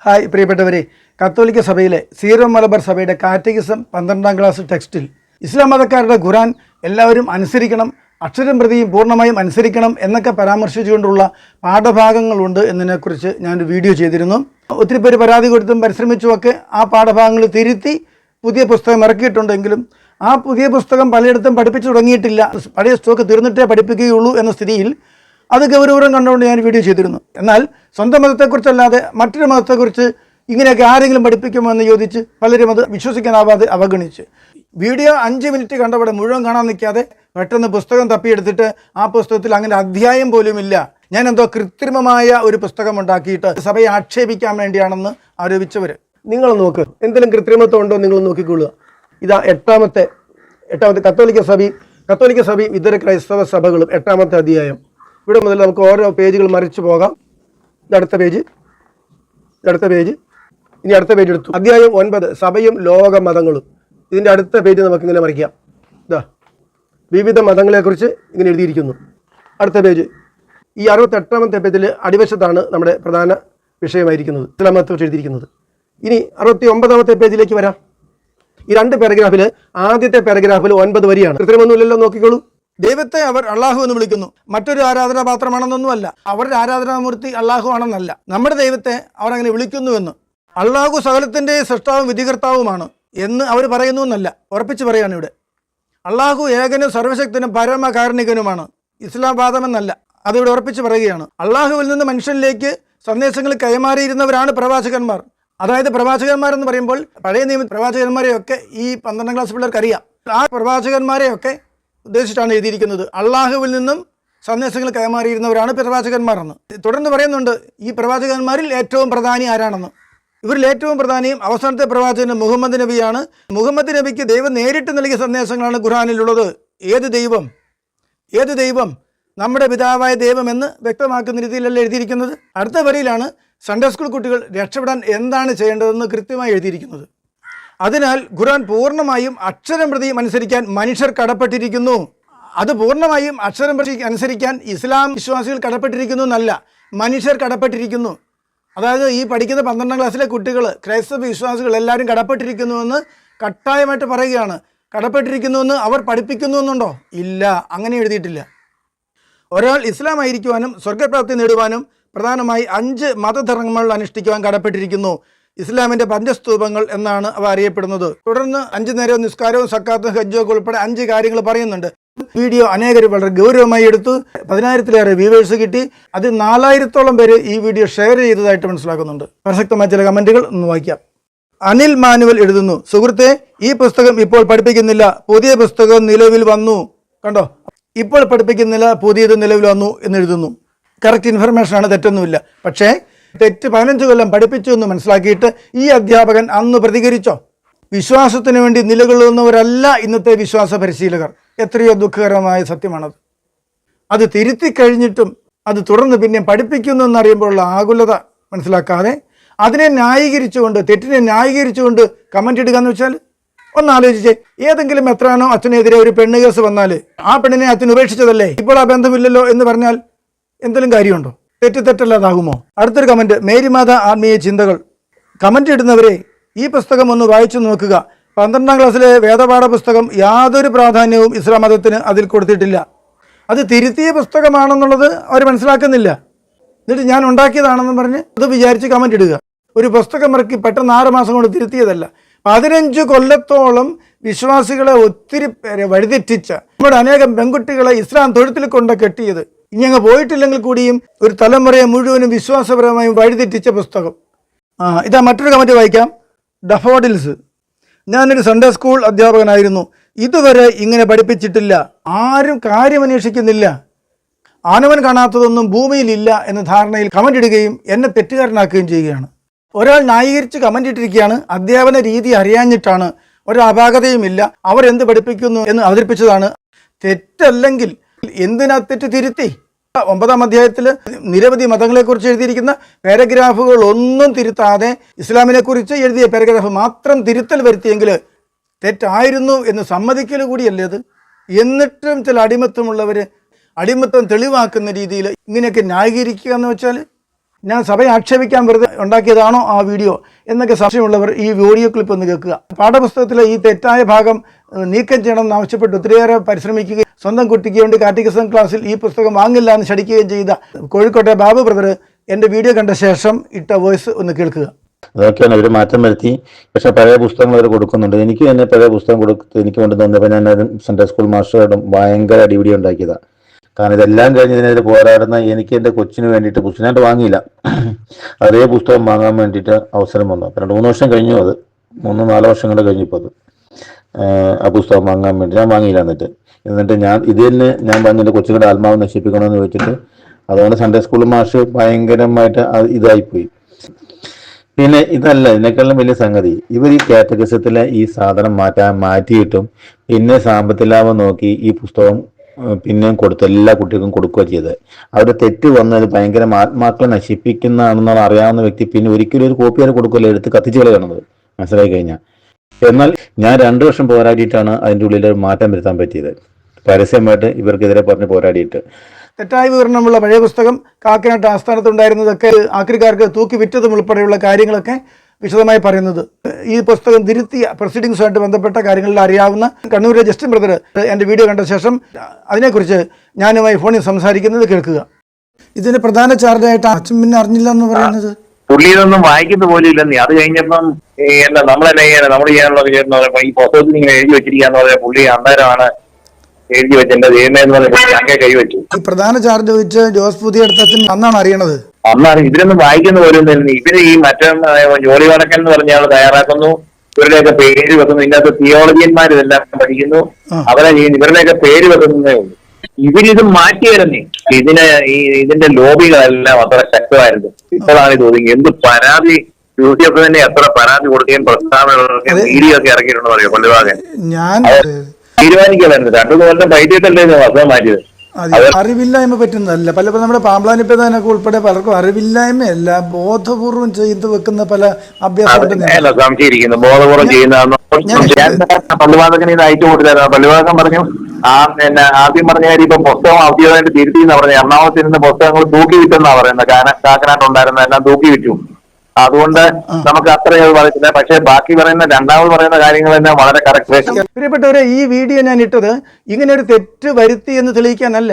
Hi പ്രിയപ്പെട്ടവരെ, കത്തോലിക്ക സഭയിലെ സീറോ മലബാർ സഭയുടെ കാറ്റഗിസം 12ാം ക്ലാസ് ടെക്സ്റ്റിൽ ഇസ്ലാം മതക്കാരുടെ ഖുറാൻ എല്ലാവരും അനുസരിക്കണം, അക്ഷരം പ്രതിയും പൂർണ്ണമായും അനുസരിക്കണം എന്നൊക്കെ പരാമർശിച്ചുകൊണ്ടുള്ള പാഠഭാഗങ്ങളുണ്ട് എന്നതിനെക്കുറിച്ച് ഞാനൊരു വീഡിയോ ചെയ്തിരുന്നു. ഒത്തിരി പേര് പരാതി കൊടുത്തും പരിശ്രമിച്ചുമൊക്കെ ആ പാഠഭാഗങ്ങൾ തിരുത്തി പുതിയ പുസ്തകം ഇറക്കിയിട്ടുണ്ടെങ്കിലും ആ പുതിയ പുസ്തകം പലയിടത്തും പഠിപ്പിച്ചു തുടങ്ങിയിട്ടില്ല. പഴയ സ്റ്റോക്ക് തീർന്നിട്ടേ പഠിപ്പിക്കുകയുള്ളൂ എന്ന സ്ഥിതിയിൽ അത് ഗൗരവം കണ്ടുകൊണ്ട് ഞാൻ വീഡിയോ ചെയ്തിരുന്നു. എന്നാൽ സ്വന്തം മതത്തെക്കുറിച്ചല്ലാതെ മറ്റൊരു മതത്തെക്കുറിച്ച് ഇങ്ങനെയൊക്കെ ആരെങ്കിലും പഠിപ്പിക്കുമോ എന്ന് ചോദിച്ച് പലരും അത് വിശ്വസിക്കാനാവാതെ അവഗണിച്ച് വീഡിയോ 5 മിനിറ്റ് കണ്ടവിടെ മുഴുവൻ കാണാൻ നിൽക്കാതെ പെട്ടെന്ന് പുസ്തകം തപ്പിയെടുത്തിട്ട് ആ പുസ്തകത്തിൽ അങ്ങനെ അധ്യായം പോലുമില്ല, ഞാൻ എന്തോ കൃത്രിമമായ ഒരു പുസ്തകം ഉണ്ടാക്കിയിട്ട് സഭയെ ആക്ഷേപിക്കാൻ വേണ്ടിയാണെന്ന് ആരോപിച്ചവർ. നിങ്ങൾ നോക്ക്, എന്തെങ്കിലും കൃത്രിമത്വം ഉണ്ടോ നിങ്ങൾ നോക്കിക്കൊള്ളുക. ഇതാ എട്ടാമത്തെ കത്തോലിക്ക സഭയും ഇതര ക്രൈസ്തവ സഭകളും 8ാമത്തെ അധ്യായം. ഇവിടെ മുതൽ നമുക്ക് ഓരോ പേജുകൾ മറിച്ചു പോകാം. അടുത്ത പേജ്, ഇനി അടുത്ത പേജ് എടുത്തു. അധ്യായം 9 സഭയും ലോക മതങ്ങളും. ഇതിൻ്റെ അടുത്ത പേജ് നമുക്കിങ്ങനെ മറിക്കാം. ഇതാ വിവിധ മതങ്ങളെക്കുറിച്ച് ഇങ്ങനെ എഴുതിയിരിക്കുന്നു. അടുത്ത പേജ്, ഈ 68ാമത്തെ പേജിൽ അടിവശത്താണ് നമ്മുടെ പ്രധാന വിഷയമായിരിക്കുന്നത്, ഇസ്ലാം മതത്തെക്കുറിച്ച് എഴുതിയിരിക്കുന്നത്. ഇനി 69ാമത്തെ പേജിലേക്ക് വരാം. ഈ 2 പാരഗ്രാഫിൽ ആദ്യത്തെ പാരഗ്രാഫിൽ 9 വരിയാണ്. കൃത്രിമൊന്നുമില്ലല്ലോ, നോക്കിക്കോളൂ. ദൈവത്തെ അവർ അള്ളാഹു എന്ന് വിളിക്കുന്നു, മറ്റൊരു ആരാധനാപാത്രമാണെന്നൊന്നുമല്ല. അവരുടെ ആരാധനാമൂർത്തി അള്ളാഹു ആണെന്നല്ല, നമ്മുടെ ദൈവത്തെ അവർ അങ്ങനെ വിളിക്കുന്നുവെന്ന്. അള്ളാഹു സകലത്തിൻ്റെ സൃഷ്ടാവും വിധികർത്താവുമാണ് എന്ന് അവർ പറയുന്നു എന്നല്ല, ഉറപ്പിച്ച് പറയാണ് ഇവിടെ. അള്ളാഹു ഏകനും സർവശക്തനും പരമകാരുണികനുമാണ്, ഇസ്ലാം വാദമെന്നല്ല, അതിവിടെ ഉറപ്പിച്ച് പറയുകയാണ്. അള്ളാഹുവിൽ നിന്ന് മനുഷ്യനിലേക്ക് സന്ദേശങ്ങൾ കൈമാറിയിരുന്നവരാണ് പ്രവാചകന്മാർ. അതായത് പ്രവാചകന്മാരെന്ന് പറയുമ്പോൾ പഴയ നിയമ പ്രവാചകന്മാരെയൊക്കെ ഈ 12ാം ക്ലാസ് പിള്ളേർക്ക് അറിയാം. ആ പ്രവാചകന്മാരെയൊക്കെ ഉദ്ദേശിച്ചിട്ടാണ് എഴുതിയിരിക്കുന്നത്. അള്ളാഹുവിൽ നിന്നും സന്ദേശങ്ങൾ കൈമാറിയിരുന്നവരാണ് പ്രവാചകന്മാരെന്ന്. തുടർന്ന് പറയുന്നുണ്ട് ഈ പ്രവാചകന്മാരിൽ ഏറ്റവും പ്രധാനി ആരാണെന്ന്. ഇവരിൽ ഏറ്റവും പ്രധാനിയും അവസാനത്തെ പ്രവാചകൻ മുഹമ്മദ് നബിയാണ്. മുഹമ്മദ് നബിക്ക് ദൈവം നേരിട്ട് നൽകിയ സന്ദേശങ്ങളാണ് ഖുർആനിലുള്ളത്. ഏത് ദൈവം? നമ്മുടെ പിതാവായ ദൈവം എന്ന് വ്യക്തമാക്കുന്ന രീതിയിലല്ല എഴുതിയിരിക്കുന്നത്. അടുത്ത വരിയിലാണ് സൺഡേ സ്കൂൾ കുട്ടികൾ രക്ഷപ്പെടാൻ എന്താണ് ചെയ്യേണ്ടതെന്ന് കൃത്യമായി എഴുതിയിരിക്കുന്നത്. അതിനാൽ ഖുർആൻ പൂർണ്ണമായും അക്ഷരം പ്രതിയും അനുസരിക്കാൻ മനുഷ്യർ കടപ്പെട്ടിരിക്കുന്നു. അത് പൂർണ്ണമായും അക്ഷരം പ്രതി അനുസരിക്കാൻ ഇസ്ലാം വിശ്വാസികൾ കടപ്പെട്ടിരിക്കുന്നു എന്നല്ല, മനുഷ്യർ കടപ്പെട്ടിരിക്കുന്നു. അതായത് ഈ പഠിക്കുന്ന 12ാം ക്ലാസ്സിലെ കുട്ടികൾ, ക്രൈസ്തവ വിശ്വാസികൾ എല്ലാവരും കടപ്പെട്ടിരിക്കുന്നുവെന്ന് കട്ടായമായിട്ട് പറയുകയാണ്. കടപ്പെട്ടിരിക്കുന്നുവെന്ന് അവർ പഠിപ്പിക്കുന്നു എന്നുണ്ടോ? ഇല്ല, അങ്ങനെ എഴുതിയിട്ടില്ല. ഒരാൾ ഇസ്ലാം ആയിരിക്കുവാനും സ്വർഗ്ഗപ്രാപ്തി നേടുവാനും പ്രധാനമായി 5 മതധർമ്മങ്ങൾ അനുഷ്ഠിക്കുവാൻ കടപ്പെട്ടിരിക്കുന്നു. ഇസ്ലാമിൻ്റെ പഞ്ചസ്തൂപങ്ങൾ എന്നാണ് അവ അറിയപ്പെടുന്നത്. തുടർന്ന് 5 നേരവും നിസ്കാരവും സക്കാത്തും ഹജ്ജൊക്കെ ഉൾപ്പെടെ 5 കാര്യങ്ങൾ പറയുന്നുണ്ട്. വീഡിയോ അനേകർ വളരെ ഗൗരവമായി എടുത്തു. 10,000-ലേറെ വ്യൂവേഴ്സ് കിട്ടി. അതിൽ 4,000-ഓളം പേര് ഈ വീഡിയോ ഷെയർ ചെയ്തതായിട്ട് മനസ്സിലാക്കുന്നുണ്ട്. പ്രസക്തമായ ചില കമൻറ്റുകൾ ഒന്ന് വായിക്കാം. അനിൽ മാനുവൽ എഴുതുന്നു, സുഹൃത്തെ, ഈ പുസ്തകം ഇപ്പോൾ പഠിപ്പിക്കുന്നില്ല, പുതിയ പുസ്തകം നിലവിൽ വന്നു. കണ്ടോ, ഇപ്പോൾ പഠിപ്പിക്കുന്നില്ല, പുതിയത് നിലവിൽ വന്നു എന്നെഴുതുന്നു. കറക്റ്റ് ഇൻഫർമേഷനാണ്, തെറ്റൊന്നുമില്ല. പക്ഷേ തെറ്റ് 15 കൊല്ലം പഠിപ്പിച്ചു എന്ന് മനസ്സിലാക്കിയിട്ട് ഈ അധ്യാപകൻ അന്ന് പ്രതികരിച്ചോ? വിശ്വാസത്തിന് വേണ്ടി നിലകൊള്ളുന്നവരല്ല ഇന്നത്തെ വിശ്വാസ പരിശീലകർ. എത്രയോ ദുഃഖകരമായ സത്യമാണത്. അത് തിരുത്തി കഴിഞ്ഞിട്ടും അത് തുടർന്ന് പിന്നെ പഠിപ്പിക്കുന്നു എന്നറിയുമ്പോഴുള്ള ആകുലത മനസ്സിലാക്കാതെ അതിനെ ന്യായീകരിച്ചുകൊണ്ട്, തെറ്റിനെ ന്യായീകരിച്ചുകൊണ്ട് കമൻ്റ് ഇടുക എന്ന് വെച്ചാൽ ഒന്ന് ആലോചിച്ചേ. ഏതെങ്കിലും എത്രാനോ അച്ഛനെതിരെ ഒരു പെണ്ണ് കേസ് വന്നാൽ ആ പെണ്ണിനെ അച്ഛൻ ഉപേക്ഷിച്ചതല്ലേ, ഇപ്പോൾ ആ ബന്ധമില്ലല്ലോ എന്ന് പറഞ്ഞാൽ എന്തെങ്കിലും കാര്യമുണ്ടോ? തെറ്റല്ലാതാകുമോ? അടുത്തൊരു കമൻറ്റ്, മേരിമാത ആത്മീയ ചിന്തകൾ. കമൻറ്റ് ഇടുന്നവരെ, ഈ പുസ്തകം ഒന്ന് വായിച്ചു നോക്കുക. 12ാം ക്ലാസ്സിലെ വേദപാഠ പുസ്തകം യാതൊരു പ്രാധാന്യവും ഇസ്ലാം മതത്തിന് അതിൽ കൊടുത്തിട്ടില്ല. അത് തിരുത്തിയ പുസ്തകമാണെന്നുള്ളത് അവർ മനസ്സിലാക്കുന്നില്ല. എന്നിട്ട് ഞാൻ ഉണ്ടാക്കിയതാണെന്ന് പറഞ്ഞ് അത് വിചാരിച്ച് കമൻറ്റ് ഇടുക. ഒരു പുസ്തകം ഇറക്കി പെട്ടെന്ന് 6 മാസം കൊണ്ട് തിരുത്തിയതല്ല. 15 കൊല്ലത്തോളം വിശ്വാസികളെ ഒത്തിരി പേരെ വഴിതെറ്റിച്ച, നമ്മുടെ അനേകം പെൺകുട്ടികളെ ഇസ്ലാം തൊഴുത്തിൽ കൊണ്ട് കെട്ടിയത്, ഇനി അങ്ങ് പോയിട്ടില്ലെങ്കിൽ കൂടിയും ഒരു തലമുറയെ മുഴുവനും വിശ്വാസപരമായും വഴിതെറ്റിച്ച പുസ്തകം. ഇതാ മറ്റൊരു കമൻറ്റ് വായിക്കാം. ഡഫോഡിൽസ്, ഞാനൊരു സൺഡേ സ്കൂൾ അധ്യാപകനായിരുന്നു, ഇതുവരെ ഇങ്ങനെ പഠിപ്പിച്ചിട്ടില്ല, ആരും കാര്യമന്വേഷിക്കുന്നില്ല, ആനവൻ കാണാത്തതൊന്നും ഭൂമിയിലില്ല എന്ന ധാരണയിൽ കമൻ്റ് ഇടുകയും എന്നെ തെറ്റുകാരനാക്കുകയും ചെയ്യുകയാണ്. ഒരാൾ ന്യായീകരിച്ച് കമൻ്റ് ഇട്ടിരിക്കുകയാണ്. അധ്യാപന രീതി അറിയാഞ്ഞിട്ടാണ്, ഒരപാകതയുമില്ല, അവരെന്ത് പഠിപ്പിക്കുന്നു എന്ന് അവതരിപ്പിച്ചതാണ്. തെറ്റല്ലെങ്കിൽ എന്തിനാ തെറ്റ് തിരുത്തി? 9ാം അധ്യായത്തിൽ നിരവധി മതങ്ങളെക്കുറിച്ച് എഴുതിയിരിക്കുന്ന പാരഗ്രാഫുകൾ ഒന്നും തിരുത്താതെ ഇസ്ലാമിനെക്കുറിച്ച് എഴുതിയ പാരഗ്രാഫ് മാത്രം തിരുത്തൽ വരുത്തിയെങ്കിൽ തെറ്റായിരുന്നു എന്ന് സമ്മതിക്കൽ കൂടിയല്ലേ അത്? എന്നിട്ടും ചില അടിമത്തമുള്ളവർ അടിമത്തം തെളിവാക്കുന്ന രീതിയിൽ ഇങ്ങനെയൊക്കെ ന്യായീകരിക്കുക എന്ന് വെച്ചാൽ ഞാൻ സഭയെ ആക്ഷേപിക്കാൻ വെറുതെ ഉണ്ടാക്കിയതാണോ ആ വീഡിയോ എന്നൊക്കെ സംശയമുള്ളവർ ഈ വീഡിയോ ക്ലിപ്പ് ഒന്ന് കേൾക്കുക. പാഠപുസ്തകത്തിലെ ഈ തെറ്റായ ഭാഗം നീക്കം ചെയ്യണമെന്ന് ആവശ്യപ്പെട്ട് ഒത്തിരിയേറെ പരിശ്രമിക്കുകയും സ്വന്തം കുട്ടിക്ക് വേണ്ടി കാറ്റഗിസം ക്ലാസ്സിൽ ഈ പുസ്തകം വാങ്ങില്ല എന്ന് ശടിക്കുകയും ചെയ്ത കോഴിക്കോട്ടെ ബാബു ബ്രദർ എൻ്റെ വീഡിയോ കണ്ട ശേഷം ഇട്ട വോയിസ് ഒന്ന് കേൾക്കുക. അതൊക്കെയാണ് ഇവർ മാറ്റം വരുത്തി. പക്ഷെ പഴയ പുസ്തകങ്ങൾ അവർ കൊടുക്കുന്നുണ്ട്. എനിക്ക് തന്നെ പഴയ പുസ്തകം കൊടുത്ത് എനിക്ക് കൊണ്ട് തന്നപ്പോൾ ഞാൻ സൺഡേ സ്കൂൾ മാസ്റ്ററോടും ഭയങ്കര അടിപിടി ഉണ്ടാക്കിയതാണ്. കാരണം ഇതെല്ലാം കഴിഞ്ഞ് ഇതിനെതിരെ പോരാടുന്ന എനിക്ക് എൻ്റെ കൊച്ചിന് വേണ്ടിയിട്ട് പുസ്തകമായിട്ട് വാങ്ങിയില്ല, അതേ പുസ്തകം വാങ്ങാൻ വേണ്ടിയിട്ട് അവസരം വന്നു. അപ്പം 2-3 വർഷം കഴിഞ്ഞു, അത് 3-4 വർഷം കൂടെ കഴിഞ്ഞപ്പോൾ അത് ആ പുസ്തകം വാങ്ങാൻ വേണ്ടി ഞാൻ വാങ്ങിയില്ല. എന്നിട്ട് ഞാൻ ഇത് തന്നെ ഞാൻ പറഞ്ഞു എൻ്റെ കൊച്ചുങ്ങളുടെ ആത്മാവ് നശിപ്പിക്കണമെന്ന് ചോദിച്ചിട്ട് അതുകൊണ്ട് സൺഡേ സ്കൂൾ മാഷ് ഭയങ്കരമായിട്ട് ഇതായിപ്പോയി. പിന്നെ ഇതല്ല, ഇതിനേക്കാളും വലിയ സംഗതി, ഇവർ ഈ കാറ്റഗറിസത്തിലെ ഈ സാധനം മാറ്റിയിട്ടും പിന്നെ സാമ്പത്തിക ലാഭം നോക്കി ഈ പുസ്തകം പിന്നെയും കൊടുത്തു, എല്ലാ കുട്ടികൾക്കും കൊടുക്കുക ചെയ്തത്. അവരുടെ തെറ്റ് വന്നത് ഭയങ്കര ആത്മാക്കളെ നശിപ്പിക്കുന്നതാണെന്നുള്ള അറിയാവുന്ന വ്യക്തി പിന്നെ ഒരിക്കലും ഒരു കോപ്പി വരെ കൊടുക്കില്ല, എടുത്ത് കത്തിച്ചു കളയണത് മനസ്സിലായി കഴിഞ്ഞാൽ. എന്നാൽ ഞാൻ 2 വർഷം പോരാടിയിട്ടാണ് അതിൻ്റെ ഉള്ളിൽ മാറ്റം വരുത്താൻ പറ്റിയത്, പരസ്യമായിട്ട് ഇവർക്കെതിരെ പറഞ്ഞ് പോരാടിയിട്ട്. തെറ്റായ വിവരണമുള്ള പഴയ പുസ്തകം കാക്കനാട്ട് ആസ്ഥാനത്തുണ്ടായിരുന്നതൊക്കെ ആക്രിക്കാർക്ക് തൂക്കി വിറ്റതും ഉൾപ്പെടെയുള്ള കാര്യങ്ങളൊക്കെ വിശദമായി പറയുന്നത്, ഈ പുസ്തകം തിരുത്തിയ പ്രൊസീഡിങ്സുമായിട്ട് ബന്ധപ്പെട്ട കാര്യങ്ങളിൽ അറിയാവുന്ന കണ്ണൂരിലെ ജസ്റ്റിൻ ബ്രദർ എൻ്റെ വീഡിയോ കണ്ട ശേഷം അതിനെക്കുറിച്ച് ഞാനുമായി ഫോണിൽ സംസാരിക്കുന്നത് കേൾക്കുക. ഇതിന് പ്രധാന ചാർജായിട്ട് അച്ഛൻ പിന്നെ അറിഞ്ഞില്ല എന്ന് പറയുന്നത് പുള്ളി ഇതൊന്നും വായിക്കുന്ന പോലും ഇല്ലെന്നേ. അത് കഴിഞ്ഞപ്പം എന്താ നമ്മളെന്നെ നമ്മൾ ചെയ്യാനുള്ളത് ഈ പുസ്തകത്തിൽ ഇങ്ങനെ എഴുതി വെച്ചിരിക്കാന്ന് പറഞ്ഞ പുള്ളി അന്നേരമാണ് എഴുതി വെച്ച് എന്റെ ദൈവമേന്ന് പറഞ്ഞ ഞങ്ങൾ കൈവച്ചു. ഈ പ്രധാന ചാർജ് വെച്ച് ജോസ് പുതിയ അടുത്തച്ഛൻ അന്നാണ് അറിയണത്. അന്നാണ് ഇതിനൊന്നും വായിക്കുന്ന പോലും തന്നെ. ഇവര് ഈ മറ്റേ ജോലി വടക്കൻ എന്ന് പറഞ്ഞ ആൾ തയ്യാറാക്കുന്നു, ഇവരുടെയൊക്കെ പേര് വെക്കുന്നു, ഇതിനകത്ത് തിയോളജിയന്മാർ ഇതെല്ലാം പഠിക്കുന്നു, അവരെ ചെയ്യുന്നു, ഇവരുടെയൊക്കെ പേര് വെക്കുന്നതേ ഉള്ളൂ. ഇവരിത് മാറ്റി വരുന്നേ. ഇതിന്റെ ലോബികളെല്ലാം അത്ര ശക്തമായിരുന്നു. ഇപ്പോഴാണ് ഇത് ഒതുങ്ങി. എന്ത് പരാതി യൂട്യൂബ് തന്നെ എത്ര പരാതി കൊടുക്കുകയും പ്രസ്താവനകളൊക്കെ വീഡിയോ ഒക്കെ ഇറക്കിയിട്ടുണ്ടെന്ന് അറിയോ പള്ളിവാകൻ. തീരുമാനിക്കലായിരുന്നു 2 കൊല്ലം പൈറ്റിട്ടല്ലേ വസ്ത്രം മാറ്റിയത്. അറിവില്ലായ്മ പറ്റുന്നതല്ല, പല നമ്മുടെ പാമ്പ്ലാനിപ്പതാനൊക്കെ ഉൾപ്പെടെ പലർക്കും അറിവില്ലായ്മയല്ല, ബോധപൂർവം ചെയ്തു വെക്കുന്ന പല അഭ്യാസം സംശയിച്ചിരിക്കുന്നു. ബോധപൂർവം ചെയ്യുന്ന പള്ളിവാദകന് ഇത് അയച്ചു കൊടുത്തായിരുന്നു. പള്ളിവാദകൻ പറഞ്ഞു ആദ്യം പറഞ്ഞ കാര്യം ഇപ്പൊ പുസ്തകം ഔദ്യോഗികമായിട്ട് തിരുത്തി എന്ന് പറഞ്ഞു. എറണാകുളത്ത് ഇരുന്ന പുസ്തകങ്ങൾ തൂക്കി വിറ്റെന്നാ പറയുന്നത്. കാക്കനാട്ടുണ്ടായിരുന്ന എല്ലാം തൂക്കി വിറ്റു. അതുകൊണ്ട് നമുക്ക് അത്രയും പറയത്തില്ല. പക്ഷെ ബാക്കി പറയുന്ന രണ്ടാമത് പറയുന്ന കാര്യങ്ങൾ തന്നെ വളരെ കറക്റ്റ്. പ്രിയപ്പെട്ടവരെ, ഈ വീഡിയോ ഞാൻ ഇട്ടത് ഇങ്ങനെ ഒരു തെറ്റ് വരുത്തി എന്ന് തെളിയിക്കാനല്ല.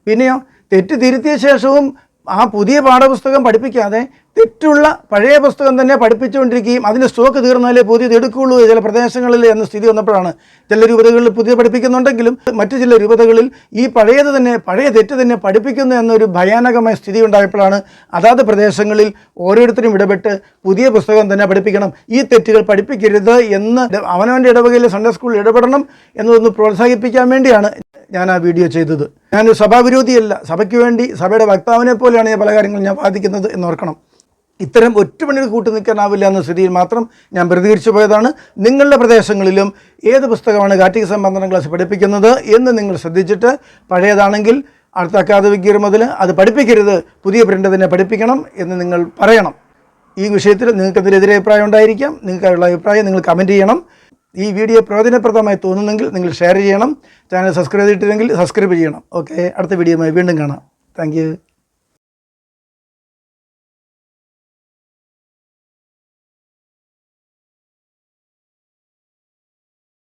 പിന്നെയോ തെറ്റ് തിരുത്തിയ ശേഷവും ആ പുതിയ പാഠപുസ്തകം പഠിപ്പിക്കാതെ തെറ്റുള്ള പഴയ പുസ്തകം തന്നെ പഠിപ്പിച്ചുകൊണ്ടിരിക്കുകയും അതിൻ്റെ സ്റ്റോക്ക് തീർന്നാലേ പുതിയത് എടുക്കുകയുള്ളൂ ചില പ്രദേശങ്ങളിൽ എന്ന സ്ഥിതി വന്നപ്പോഴാണ്. ചില രൂപതകളിൽ പുതിയ പഠിപ്പിക്കുന്നുണ്ടെങ്കിലും മറ്റു ചില രൂപതകളിൽ ഈ പഴയ തെറ്റ് തന്നെ പഠിപ്പിക്കുന്നു എന്നൊരു ഭയാനകമായ സ്ഥിതി ഉണ്ടായപ്പോഴാണ് അതാത് പ്രദേശങ്ങളിൽ ഓരോരുത്തരും ഇടപെട്ട് പുതിയ പുസ്തകം തന്നെ പഠിപ്പിക്കണം, ഈ തെറ്റുകൾ പഠിപ്പിക്കരുത് എന്ന് അവനവൻ്റെ ഇടവകയിലെ സൺഡേ സ്കൂളിൽ ഇടപെടണം എന്നതൊന്ന് പ്രോത്സാഹിപ്പിക്കാൻ വേണ്ടിയാണ് ഞാൻ ആ വീഡിയോ ചെയ്തത്. ഞാനൊരു സഭാവിരോധിയല്ല, സഭയ്ക്ക് വേണ്ടി സഭയുടെ വക്താവിനെ പോലെയാണ് ഞാൻ പല കാര്യങ്ങളും ഞാൻ വാദിക്കുന്നത് എന്നോർക്കണം. ഇത്തരം ഒറ്റപ്പണികൾ കൂട്ടി നിൽക്കാനാവില്ല എന്ന സ്ഥിതിയിൽ മാത്രം ഞാൻ പ്രതികരിച്ചു പോയതാണ്. നിങ്ങളുടെ പ്രദേശങ്ങളിലും ഏത് പുസ്തകമാണ് കാറ്റഗിസം 12ാം ക്ലാസ് പഠിപ്പിക്കുന്നത് എന്ന് നിങ്ങൾ ശ്രദ്ധിച്ചിട്ട് പഴയതാണെങ്കിൽ അടുത്ത അക്കാദമിക് ഇയർ മുതൽ അത് പഠിപ്പിക്കരുത്, പുതിയ പ്രിൻ്റ് തന്നെ പഠിപ്പിക്കണം എന്ന് നിങ്ങൾ പറയണം. ഈ വിഷയത്തിൽ നിങ്ങൾക്ക് എന്തെങ്കിലും അഭിപ്രായം ഉണ്ടായിരിക്കാം. നിങ്ങൾക്കുള്ള അഭിപ്രായം നിങ്ങൾ കമൻറ്റ് ചെയ്യണം. ഈ വീഡിയോ പ്രയോജനപ്രദമായി തോന്നുന്നെങ്കിൽ നിങ്ങൾ ഷെയർ ചെയ്യണം. ചാനൽ സബ്സ്ക്രൈബ് ചെയ്തിട്ടില്ലെങ്കിൽ സബ്സ്ക്രൈബ് ചെയ്യണം. ഓക്കെ, അടുത്ത വീഡിയോയുമായി വീണ്ടും കാണാം. Thank you.